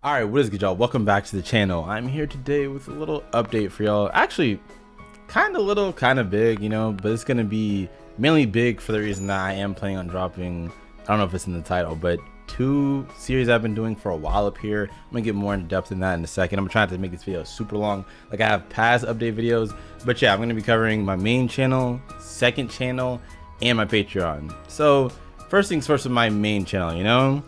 Alright, what is good, y'all? Welcome back to the channel. I'm here today with a little update for y'all. Actually, kind of little, kind of big, you know, but it's going to be mainly big for the reason that I am planning on dropping, I don't know if it's in the title, but 2 series I've been doing for a while up here. I'm going to get more in depth in that in a second. I'm trying to make this video super long, like I have past update videos. But yeah, I'm going to be covering my main channel, second channel, and my Patreon. So first things first with my main channel, you know,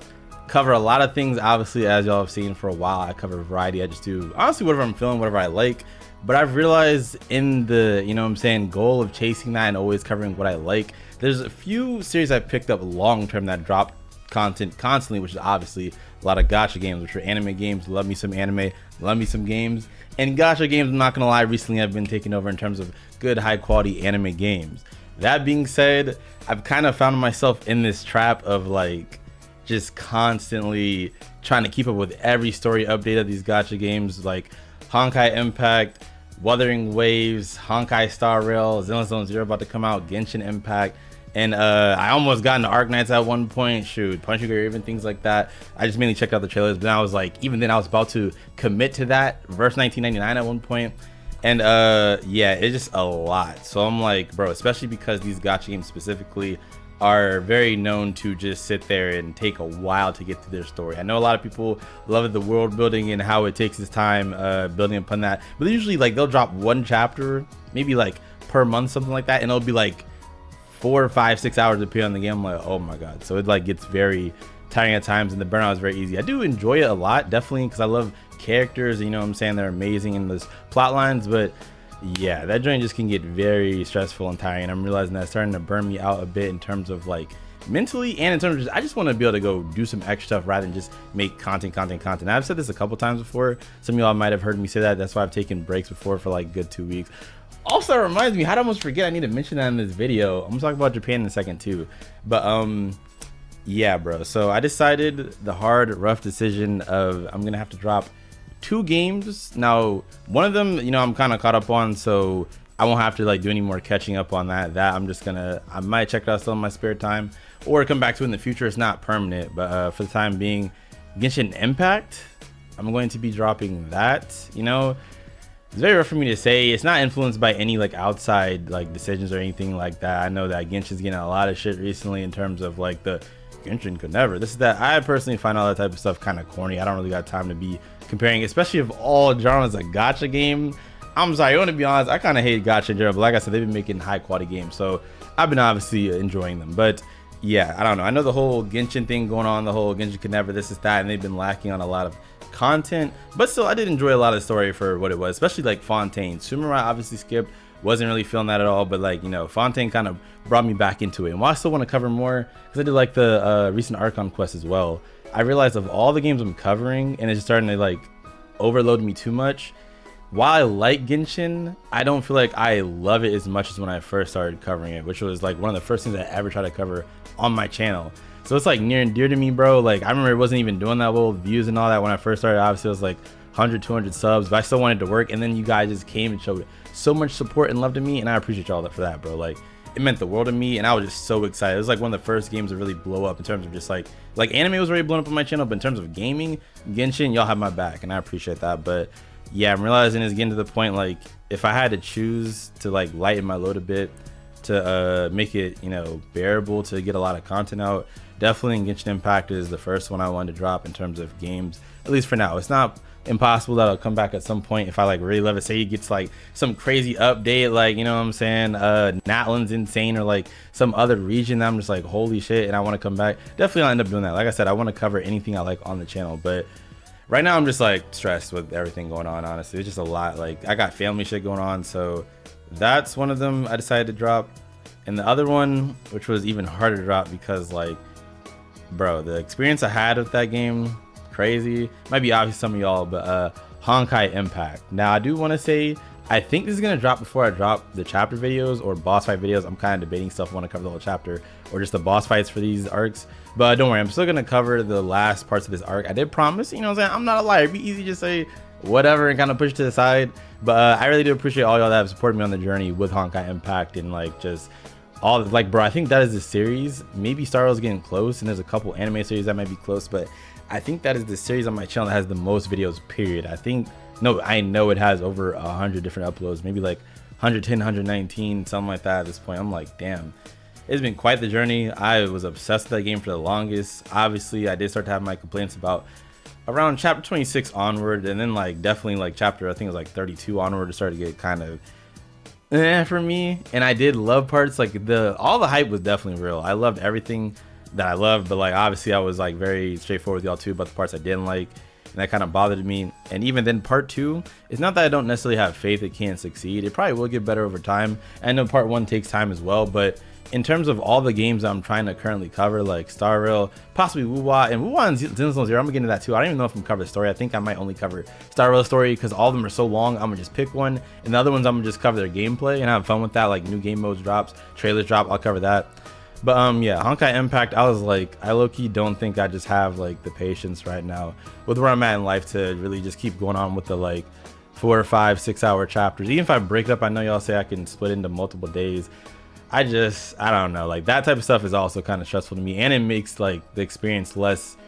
cover a lot of things. Obviously, as y'all have seen for a while, I cover a variety. I just do honestly whatever I'm feeling, whatever I like. But I've realized in the, you know what I'm saying, goal of chasing that and always covering what I like, there's a few series I picked up long term that drop content constantly, which is obviously a lot of gacha games, which are anime games. Love me some anime, love me some games. And gacha games, I'm not gonna lie, recently I've been taking over in terms of good high quality anime games. That being said, I've kind of found myself in this trap of like just constantly trying to keep up with every story update of these gacha games, like Honkai Impact, Wuthering Waves, Honkai Star Rail, Zenless Zone Zero about to come out, Genshin Impact, and I almost got into Arknights at one point, shoot, Punch Sugar, even things like that. I just mainly checked out the trailers, but then I was like, even then I was about to commit to that verse 1999 at one point, and yeah, it's just a lot. So I'm like, bro, especially because these gacha games specifically are very known to just sit there and take a while to get to their story. I know a lot of people love the world building and how it takes its time building upon that, but they usually like they'll drop one chapter maybe like per month, something like that, and it'll be like 4, 5, 6 hours to appear on the game. I'm like, oh my god. So it like gets very tiring at times, and the burnout is very easy. I do enjoy it a lot, definitely, because I love characters, you know what I'm saying, they're amazing in those plot lines, but yeah, that joint just can get very stressful and tiring. I'm realizing that's starting to burn me out a bit in terms of like mentally, and in terms of just, I just want to be able to go do some extra stuff rather than just make content. I've said this a couple times before. Some of y'all might have heard me say that. That's why I've taken breaks before for like good 2 weeks. Also, it reminds me, how'd I almost forget I need to mention that in this video. I'm gonna talk about Japan in a second too, but yeah, bro. So I decided the hard, rough decision of I'm gonna have to drop 2 games. Now, one of them, you know, I'm kind of caught up on, so I won't have to like do any more catching up on that. I'm just gonna, I might check it out still in my spare time or come back to it in the future. It's not permanent, but for the time being, Genshin Impact, I'm going to be dropping that. You know, it's very rough for me to say. It's not influenced by any like outside like decisions or anything like that. I know that Genshin's getting a lot of shit recently in terms of like the Genshin could never, this is that. I personally find all that type of stuff kind of corny. I don't really got time to be comparing, especially of all genres, a gacha game. I'm sorry, I want to be honest, I kind of hate gacha in general, but like I said, they've been making high quality games, so I've been obviously enjoying them. But yeah, I don't know, I know the whole Genshin thing going on, the whole Genshin could never, this is that, and they've been lacking on a lot of content, but still I did enjoy a lot of the story for what it was, especially like Fontaine. Sumarai obviously skipped, wasn't really feeling that at all, but like, you know, Fontaine kind of brought me back into it. And while I still want to cover more, because I did like the recent Archon quest as well, I realized of all the games I'm covering, and it's just starting to like overload me too much. While I like Genshin, I don't feel like I love it as much as when I first started covering it, which was like one of the first things I ever tried to cover on my channel. So it's like near and dear to me, bro. Like I remember it wasn't even doing that well with views and all that when I first started. Obviously it was like 100, 200 subs, but I still wanted to work, and then you guys just came and showed so much support and love to me, and I appreciate y'all for that, bro. Like it meant the world to me, and I was just so excited. It was like one of the first games to really blow up in terms of just like anime was already blown up on my channel, but in terms of gaming, Genshin, y'all have my back, and I appreciate that. But yeah, I'm realizing it's getting to the point, like if I had to choose to like lighten my load a bit to make it, you know, bearable to get a lot of content out, definitely Genshin Impact is the first one I wanted to drop in terms of games, at least for now. It's not impossible that I'll come back at some point if I like really love it. Say it gets like some crazy update, like, you know what I'm saying, Natlan's insane, or like some other region that I'm just like holy shit and I want to come back. Definitely I'll end up doing that. Like I said, I want to cover anything I like on the channel, but right now I'm just like stressed with everything going on. Honestly, it's just a lot. Like I got family shit going on, so that's one of them I decided to drop. And the other one, which was even harder to drop because like, bro, the experience I had with that game, crazy. Might be obvious to some of y'all, but Honkai Impact. Now I do want to say I think this is gonna drop before I drop the chapter videos or boss fight videos. I'm kind of debating stuff. I want to cover the whole chapter or just the boss fights for these arcs, but don't worry, I'm still gonna cover the last parts of this arc. I did promise, you know what I'm saying, I'm not a liar. It'd be easy to just say whatever and kind of push to the side, but I really do appreciate all y'all that have supported me on the journey with Honkai Impact, and like just all like, bro, I think that is the series. Maybe Star Wars getting close, and there's a couple anime series that might be close, but I think that is the series on my channel that has the most videos, period. I know it has over 100 different uploads, maybe like 110, 119, something like that at this point. I'm like, damn, it's been quite the journey. I was obsessed with that game for the longest. Obviously, I did start to have my complaints about around chapter 26 onward, and then like definitely like chapter, I think it was like 32 onward, it started to get kind of for me. And I did love parts, like all the hype was definitely real. I loved everything that I loved, but like obviously I was like very straightforward with y'all too about the parts I didn't like, and that kind of bothered me. And even then, part 2, it's not that I don't necessarily have faith it can't succeed. It probably will get better over time. I know part 1 takes time as well, but in terms of all the games I'm trying to currently cover, like Star Rail, possibly Wuwa, and Wuwa and Zenless Zero, I'm gonna get into that too. I don't even know if I'm gonna cover the story. I think I might only cover Star Rail story because all of them are so long. I'm gonna just pick one, and the other ones I'm gonna just cover their gameplay and have fun with that. Like new game modes drops, trailers drop, I'll cover that. But yeah, Honkai Impact, I was like, I low-key don't think I just have like the patience right now with where I'm at in life to really just keep going on with the like 4 or 5, 6 hour chapters. Even if I break it up, I know y'all say I can split into multiple days. I don't know, like that type of stuff is also kind of stressful to me, and it makes like the experience less.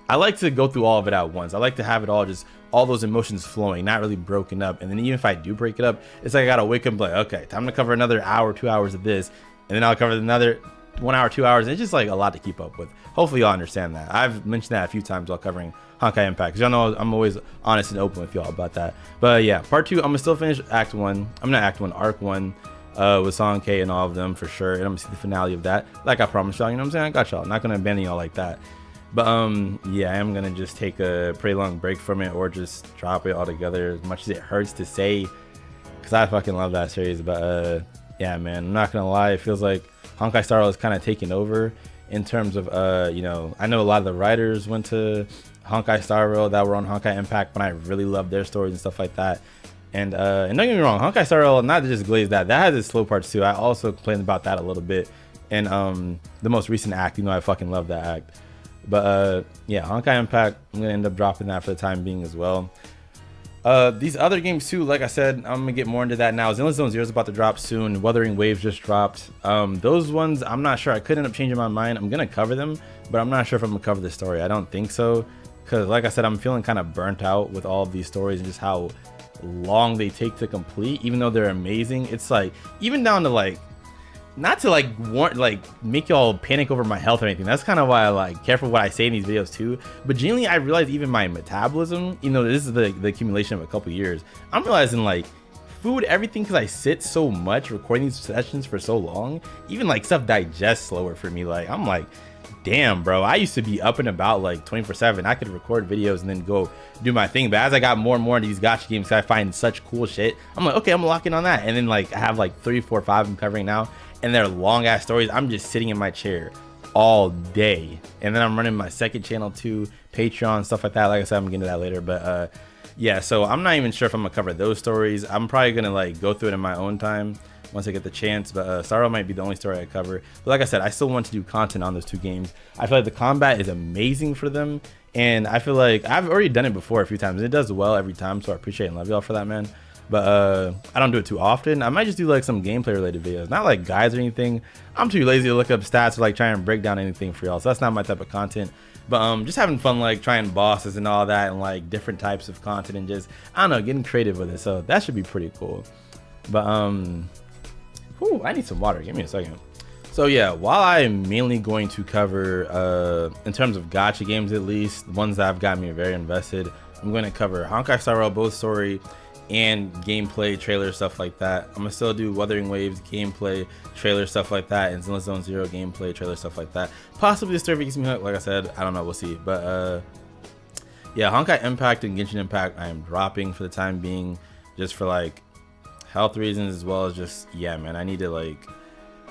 I like to go through all of it at once. I like to have it all, just all those emotions flowing, not really broken up. And then even if I do break it up, it's like I gotta wake up and be like, okay, time to cover another hour, 2 hours of this, and then I'll cover another 1 hour, 2 hours. It's just like a lot to keep up with. Hopefully y'all understand that. I've mentioned that a few times while covering Honkai Impact, because y'all know I'm always honest and open with y'all about that. But yeah, part 2, I'm gonna still finish Act 1. I'm not Act 1, Arc 1. With Song K and all of them for sure, and I'm gonna see the finale of that like I promised y'all. You know what I'm saying? I got y'all. I'm not gonna abandon y'all like that. But yeah, I am gonna just take a pretty long break from it, or just drop it altogether, as much as it hurts to say, because I fucking love that series. But yeah, man, I'm not gonna lie, it feels like Honkai Star Rail is kind of taking over in terms of you know, I know a lot of the writers went to Honkai Star Rail that were on Honkai Impact, but I really love their stories and stuff like that. And don't get me wrong, Honkai Star Rail, not to just glaze that has its slow parts too. I also complained about that a little bit in the most recent act. You know, I fucking love that act. But yeah, Honkai Impact, I'm gonna end up dropping that for the time being as well. These other games too, like I said, I'm gonna get more into that now. Zenless Zone Zero is about to drop soon. Wuthering Waves just dropped. Those ones, I'm not sure. I could end up changing my mind. I'm gonna cover them, but I'm not sure if I'm gonna cover the story. I don't think so, because like I said, I'm feeling kind of burnt out with all of these stories and just how long they take to complete. Even though they're amazing, it's like, even down to like, not to like make y'all panic over my health or anything. That's kind of why I like careful what I say in these videos too. But genuinely, I realized even my metabolism, you know, this is the accumulation of a couple years. I'm realizing like food, everything, because I sit so much recording these sessions for so long, even like stuff digests slower for me. Like I'm like, damn, bro, I used to be up and about like 24/7. I could record videos and then go do my thing. But as I got more and more into these gacha games, I find such cool shit, I'm like, okay, I'm locking on that. And then like I have like 3, 4, 5 I'm covering now, and they're long ass stories. I'm just sitting in my chair all day. And then I'm running my second channel too, Patreon, stuff like that. Like I said, I'm getting to that later. But yeah, so I'm not even sure if I'm gonna cover those stories. I'm probably gonna like go through it in my own time once I get the chance. But Star Rail might be the only story I cover. But like I said, I still want to do content on those two games. I feel like the combat is amazing for them, and I feel like I've already done it before a few times. It does well every time, so I appreciate and love y'all for that, man. But I don't do it too often. I might just do like some gameplay related videos, not like guides or anything. I'm too lazy to look up stats or like try and break down anything for y'all, so that's not my type of content. But just having fun, like trying bosses and all that, and like different types of content, and just, I don't know, getting creative with it. So that should be pretty cool. But ooh, I need some water, give me a second. So yeah, while I'm mainly going to cover in terms of gacha games, at least the ones that have got me very invested, I'm going to cover Honkai Star Rail, both story and gameplay, trailer, stuff like that. I'm gonna still do Wuthering Waves gagameplay, trailer, stuff like that, and Zenless Zone Zero gameplay, trailer, stuff like that. Possibly the story gets me hooked, like I said, I don't know, we'll see. But yeah, Honkai Impact and Genshin Impact I am dropping for the time being, just for like health reasons, as well as just, yeah, man, I need to like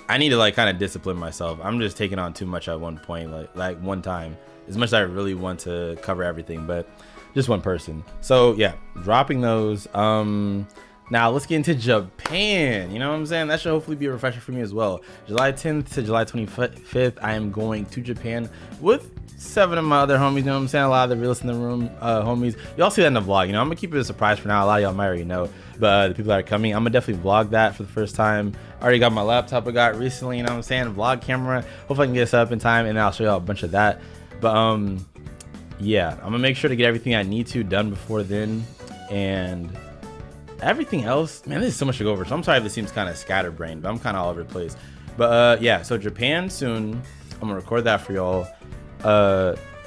kind of discipline myself. I'm just taking on too much at one point, like one time, as much as I really want to cover everything, but just one person. So yeah, dropping those. Now let's get into Japan. You know what I'm saying? That should hopefully be a refresher for me as well. July 10th to July 25th, I am going to Japan with 7 of my other homies. You know what I'm saying? A lot of the realists in the room, homies. Y'all see that in the vlog. You know, I'm gonna keep it a surprise for now. A lot of y'all might already know, but the people that are coming, I'm gonna definitely vlog that for the first time. I already got my laptop I got recently. You know what I'm saying? Vlog camera. Hopefully I can get this up in time, and then I'll show y'all a bunch of that. But yeah, I'm gonna make sure to get everything I need to done before then, and everything else, man, there's so much to go over. So I'm sorry if this seems kind of scatterbrained, but I'm kind of all over the place. But yeah, so Japan soon. I'm gonna record that for y'all.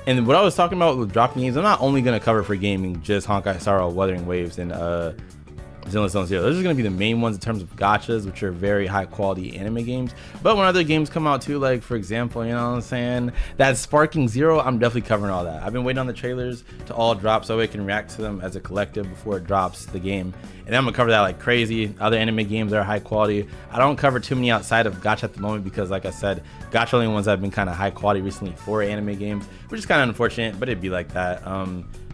And what I was talking about with dropping games, I'm not only gonna cover for gaming just Honkai Star Rail, Wuthering Waves, and Zenless Zone Zero. Those are going to be the main ones in terms of gachas, which are very high quality anime games. But when other games come out too, like for example, you know what I'm saying, that Sparking Zero, I'm definitely covering all that. I've been waiting on the trailers to all drop so I can react to them as a collective before it drops the game. And I'm gonna cover that like crazy. Other anime games that are high quality, I don't cover too many outside of gacha at the moment because, like I said, gacha only ones that have been kind of high quality recently for anime games, which is kind of unfortunate, but it'd be like that.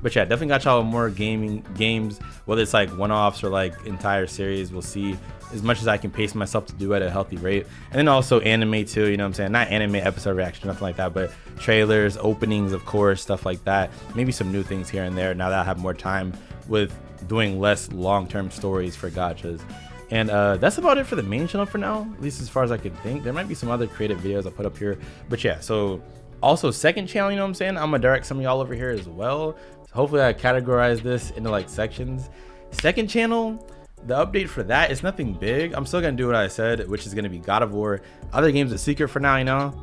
But yeah, definitely got y'all more gaming games, whether it's like one-offs or like entire series. We'll see, as much as I can pace myself to do at a healthy rate. And then also anime too, you know what I'm saying? Not anime episode reaction, nothing like that, but trailers, openings, of course, stuff like that. Maybe some new things here and there now that I have more time with doing less long-term stories for gachas. And that's about it for the main channel for now, at least as far as I could think. There might be some other creative videos I'll put up here, but yeah. So also second channel, you know what I'm saying, I'm gonna direct some of y'all over here as well. So hopefully I categorize this into like sections. Second channel, the update for that is nothing big. I'm still gonna do what I said, which is gonna be God of War. Other games are secret for now, you know,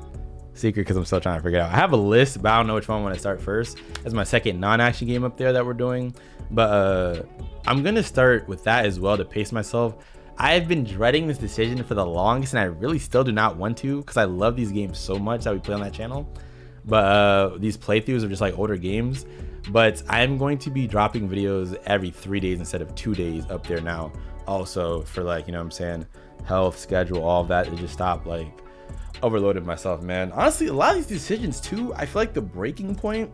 secret because I'm still trying to figure it out. I have a list, but I don't know which one I want to start first. That's my second non-action game up there that we're doing, but I'm gonna start with that as well to pace myself. I've been dreading this decision for the longest, and I really still do not want to because I love these games so much that we play on that channel. But these playthroughs are just like older games. But I'm going to be dropping videos every 3 days instead of 2 days up there now. Also for like, you know what I'm saying, health, schedule, all of that, to just stop like overloading myself, man. Honestly, a lot of these decisions too, I feel like the breaking point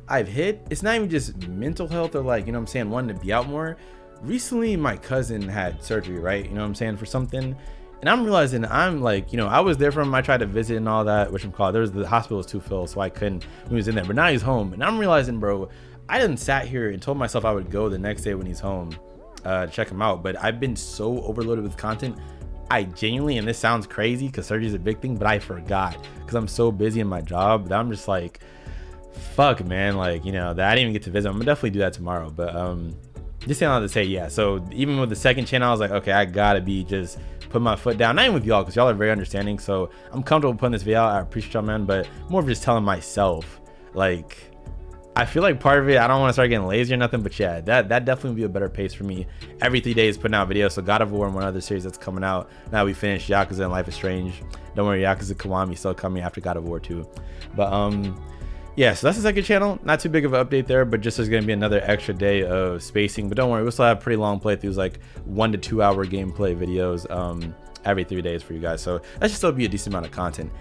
I've hit, it's not even just mental health or like, you know what I'm saying, wanting to be out more. Recently my cousin had surgery, right, you know what I'm saying, for something, and I'm realizing I'm like, you know, I was there for him, I tried to visit and all that, which I'm called, there was, the hospital was too full, so I couldn't when he was in there, but now he's home, and I'm realizing, bro, I didn't sat here and told myself I would go the next day when he's home to check him out, but I've been so overloaded with content, I genuinely, and this sounds crazy because surgery is a big thing, but I forgot because I'm so busy in my job that I'm just like, fuck, man, like, you know, that I didn't even get to visit. I'm gonna definitely do that tomorrow, but just saying all to say, yeah. So even with the second channel, I was like, okay, I gotta be just put my foot down, not even with y'all because y'all are very understanding, so I'm comfortable putting this video out. I appreciate y'all, man, but more of just telling myself, like, I feel like part of it, I don't want to start getting lazy or nothing, but yeah, that definitely would be a better pace for me. Every 3 days putting out videos. So God of War and one other series that's coming out. Now we finished Yakuza and Life is Strange. Don't worry, Yakuza Kiwami still coming after God of War 2. But yeah, so that's the second channel. Not too big of an update there, but just there's gonna be another extra day of spacing. But don't worry, we'll still have pretty long playthroughs, like 1 to 2 hour gameplay videos every 3 days for you guys. So that should still be a decent amount of content.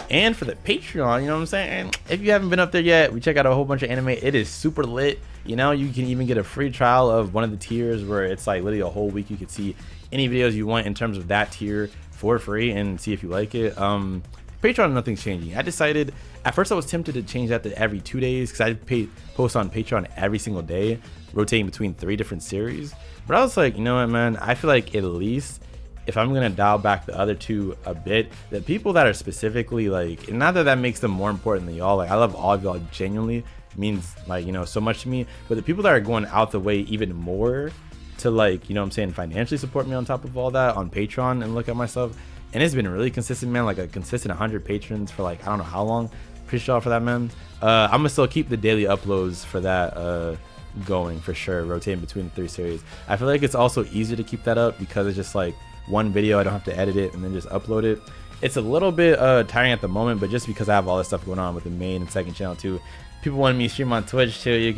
And for the Patreon, you know what I'm saying, if you haven't been up there yet, we check out a whole bunch of anime. It is super lit. You know, you can even get a free trial of one of the tiers where it's like literally a whole week. You can see any videos you want in terms of that tier for free and see if you like it. Patreon, nothing's changing. I decided at first I was tempted to change that to every 2 days because I post on Patreon every single day, rotating between 3 different series. But I was like, you know what, man, I feel like at least if I'm gonna dial back the other 2 a bit, the people that are specifically like, and not that that makes them more important than y'all, like I love all of y'all genuinely, means like, you know, so much to me, but the people that are going out the way even more to like, you know what I'm saying, financially support me on top of all that on Patreon and look at myself, and it's been really consistent, man, like a consistent 100 patrons for like I don't know how long. Appreciate y'all for that, man. I'm gonna still keep the daily uploads for that going for sure, rotating between the 3 series. I feel like it's also easier to keep that up because it's just like one video, I don't have to edit it and then just upload it. It's a little bit tiring at the moment, but just because I have all this stuff going on with the main and second channel too, people wanted me to stream on Twitch too, you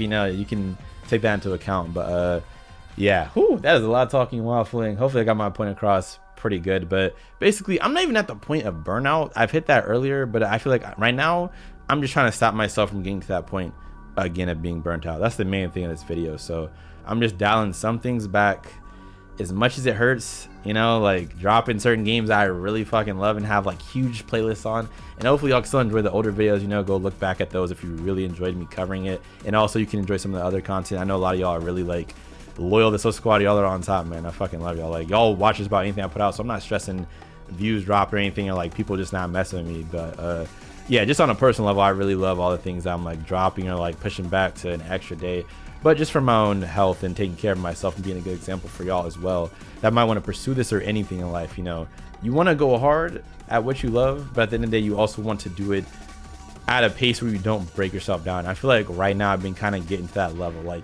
can take that into account. But yeah, that is a lot of talking, waffling. Hopefully I got my point across pretty good, but basically I'm not even at the point of burnout. I've hit that earlier, but I feel like right now I'm just trying to stop myself from getting to that point again of being burnt out. That's the main thing in this video. So I'm just dialing some things back as much as it hurts, you know, like dropping certain games that I really fucking love and have like huge playlists on. And hopefully y'all can still enjoy the older videos, you know, go look back at those if you really enjoyed me covering it. And also you can enjoy some of the other content. I know a lot of y'all are really like loyal to So Squad. Y'all are on top, man. I fucking love y'all. Like y'all watch just about anything I put out, so I'm not stressing views drop or anything, or like people just not messing with me. But yeah, just on a personal level, I really love all the things I'm like dropping or like pushing back to an extra day. But just for my own health and taking care of myself and being a good example for y'all as well that might want to pursue this or anything in life, you know, you want to go hard at what you love, but at the end of the day, you also want to do it at a pace where you don't break yourself down. I feel like right now I've been kind of getting to that level. Like,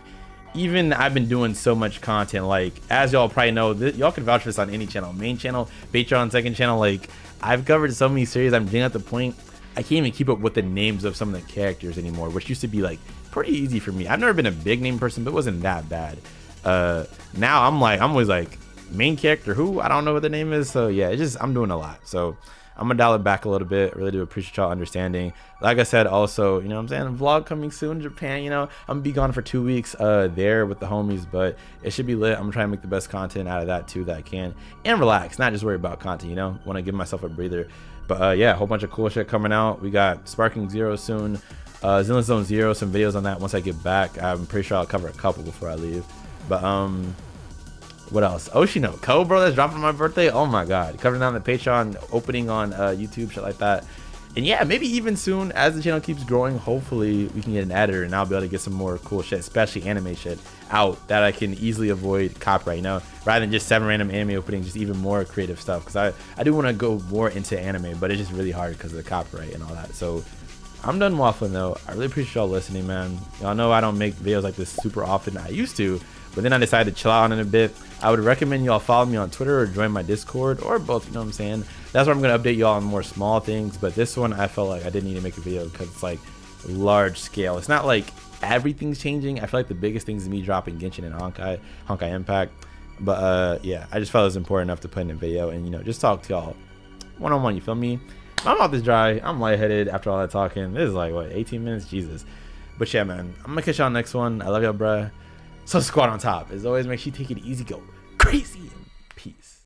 even I've been doing so much content, like as y'all probably know, y'all can vouch for this on any channel, main channel, Patreon, second channel. Like, I've covered so many series, I'm getting at the point I can't even keep up with the names of some of the characters anymore, which used to be like pretty easy for me. I've never been a big name person, but it wasn't that bad. Now I'm always like, main character who? I don't know what the name is. So yeah, it's just, I'm doing a lot. So I'm gonna dial it back a little bit. Really do appreciate y'all understanding. Like I said, also, you know what I'm saying, a vlog coming soon in Japan. You know, I'm gonna be gone for 2 weeks there with the homies, but it should be lit. I'm gonna try to make the best content out of that too that I can, and relax, not just worry about content, you know. Want to give myself a breather. But yeah, a whole bunch of cool shit coming out. We got Sparking Zero soon, Zenless Zone Zero, some videos on that once I get back. I'm pretty sure I'll cover a couple before I leave. But what else? Oshinoko, bro, that's dropping on my birthday. Oh my god, covering down the Patreon, opening on YouTube, shit like that. And yeah, maybe even soon as the channel keeps growing, hopefully we can get an editor and I'll be able to get some more cool shit, especially anime shit out that I can easily avoid copyright, you know, rather than just 7 random anime openings, just even more creative stuff, because I do want to go more into anime, but it's just really hard because of the copyright and all that. So I'm done waffling though. I really appreciate y'all listening, man. Y'all know I don't make videos like this super often. I used to, but then I decided to chill out on it a bit. I would recommend y'all follow me on Twitter or join my Discord or both, you know what I'm saying? That's where I'm going to update y'all on more small things, but this one I felt like I didn't need to make a video because it's like large scale. It's not like everything's changing. I feel like the biggest things is me dropping Genshin and Honkai Impact. But yeah, I just felt it was important enough to put in a video and, you know, just talk to y'all one-on-one, you feel me? My mouth is dry. I'm lightheaded after all that talking. This is like, what, 18 minutes? Jesus. But yeah, man, I'm going to catch y'all next one. I love y'all, bruh. So squad on top. As always, make sure you take it easy, go crazy. Peace.